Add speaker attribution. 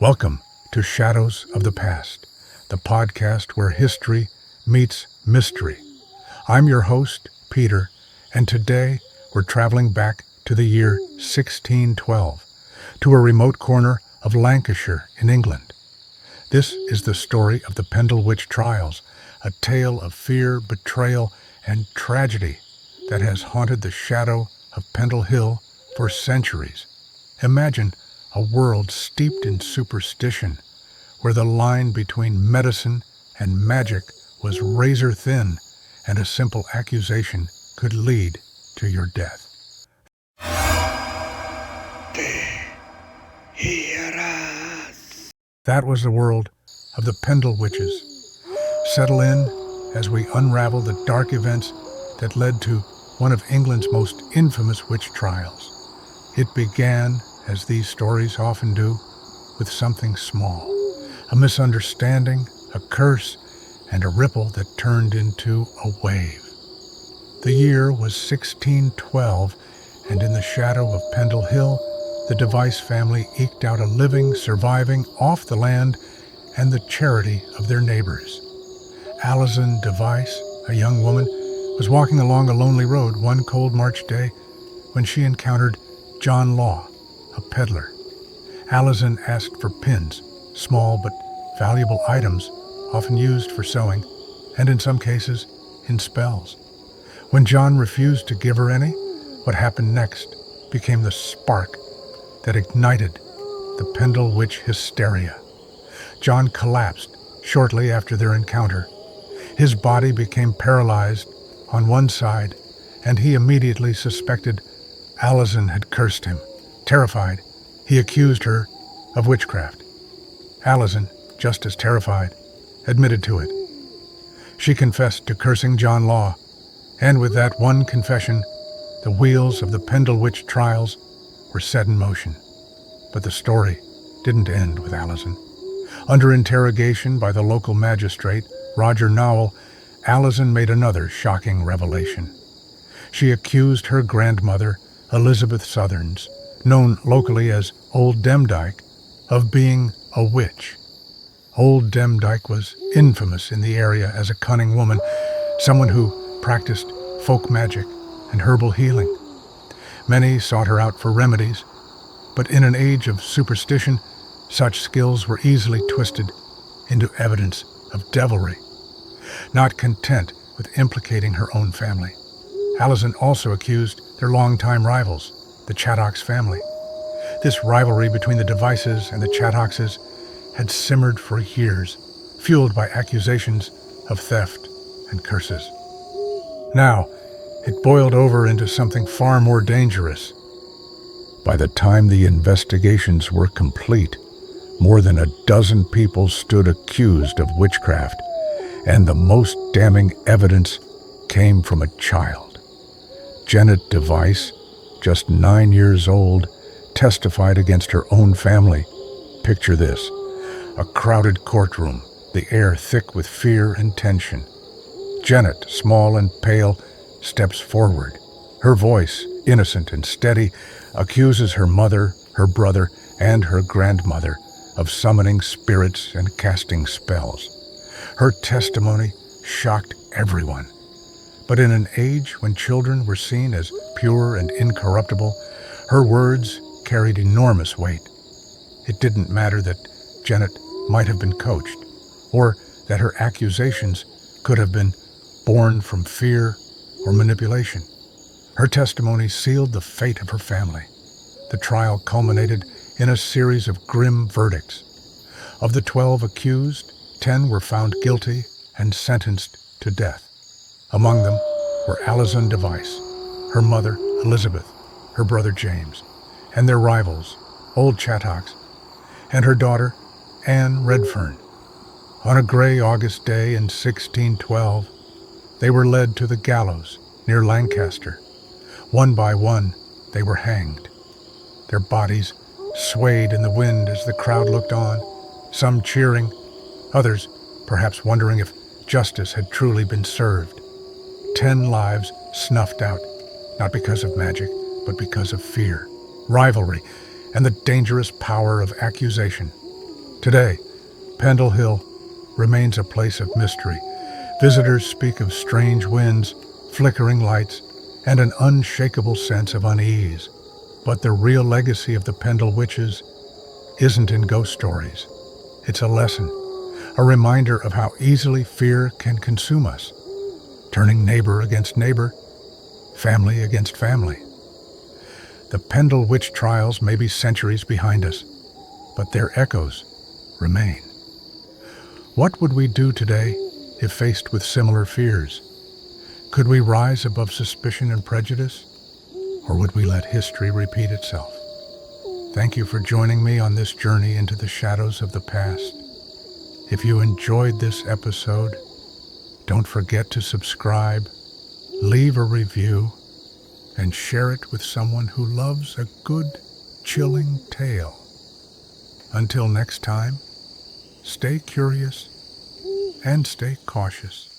Speaker 1: Welcome to Shadows of the Past, the podcast where history meets mystery. I'm your host, Peter, and today we're traveling back to the year 1612, to a remote corner of Lancashire in England. This is the story of the Pendle witch trials, a tale of fear, betrayal, and tragedy that has haunted the shadow of Pendle Hill for centuries. Imagine a world steeped in superstition, where the line between medicine and magic was razor thin, and a simple accusation could lead to your death. That was the world of the Pendle witches. Settle in as we unravel the dark events that led to one of England's most infamous witch trials. It began, as these stories often do, with something small, a misunderstanding, a curse, and a ripple that turned into a wave. The year was 1612, and in the shadow of Pendle Hill, the Device family eked out a living, surviving off the land and the charity of their neighbors. Alison Device, a young woman, was walking along a lonely road one cold March day when she encountered John Law, a peddler. Alison asked for pins, small but valuable items often used for sewing, and in some cases, in spells. When John refused to give her any, what happened next became the spark that ignited the Pendle witch hysteria. John collapsed shortly after their encounter. His body became paralyzed on one side, and he immediately suspected Alison had cursed him. Terrified, he accused her of witchcraft. Alison, just as terrified, admitted to it. She confessed to cursing John Law, and with that one confession, the wheels of the Pendle witch trials were set in motion. But the story didn't end with Alison. Under interrogation by the local magistrate, Roger Nowell, Alison made another shocking revelation. She accused her grandmother, Elizabeth Southerns, known locally as Old Demdike, of being a witch. Old Demdike was infamous in the area as a cunning woman, someone who practiced folk magic and herbal healing. Many sought her out for remedies, but in an age of superstition, such skills were easily twisted into evidence of devilry. Not content with implicating her own family, Alison also accused their longtime rivals, the Chattox family. This rivalry between the Devices and the Chattoxes had simmered for years, fueled by accusations of theft and curses. Now, it boiled over into something far more dangerous. By the time the investigations were complete, more than a dozen people stood accused of witchcraft, and the most damning evidence came from a child. Janet Device, just 9 years old, testified against her own family. Picture this: a crowded courtroom, the air thick with fear and tension. Janet, small and pale, steps forward. Her voice, innocent and steady, accuses her mother, her brother, and her grandmother of summoning spirits and casting spells. Her testimony shocked everyone. But in an age when children were seen as pure and incorruptible, her words carried enormous weight. It didn't matter that Janet might have been coached, or that her accusations could have been born from fear or manipulation. Her testimony sealed the fate of her family. The trial culminated in a series of grim verdicts. Of the 12 accused, 10 were found guilty and sentenced to death. Among them were Alison Device, her mother Elizabeth, her brother James, and their rivals, Old Chattox, and her daughter Anne Redfern. On a gray August day in 1612, they were led to the gallows near Lancaster. One by one, they were hanged. Their bodies swayed in the wind as the crowd looked on, some cheering, others perhaps wondering if justice had truly been served. 10 lives snuffed out, not because of magic, but because of fear, rivalry, and the dangerous power of accusation. Today, Pendle Hill remains a place of mystery. Visitors speak of strange winds, flickering lights, and an unshakable sense of unease. But the real legacy of the Pendle witches isn't in ghost stories. It's a lesson, a reminder of how easily fear can consume us, turning neighbor against neighbor, family against family. The Pendle witch trials may be centuries behind us, but their echoes remain. What would we do today if faced with similar fears? Could we rise above suspicion and prejudice, or would we let history repeat itself? Thank you for joining me on this journey into the shadows of the past. If you enjoyed this episode, don't forget to subscribe, leave a review, and share it with someone who loves a good, chilling tale. Until next time, stay curious and stay cautious.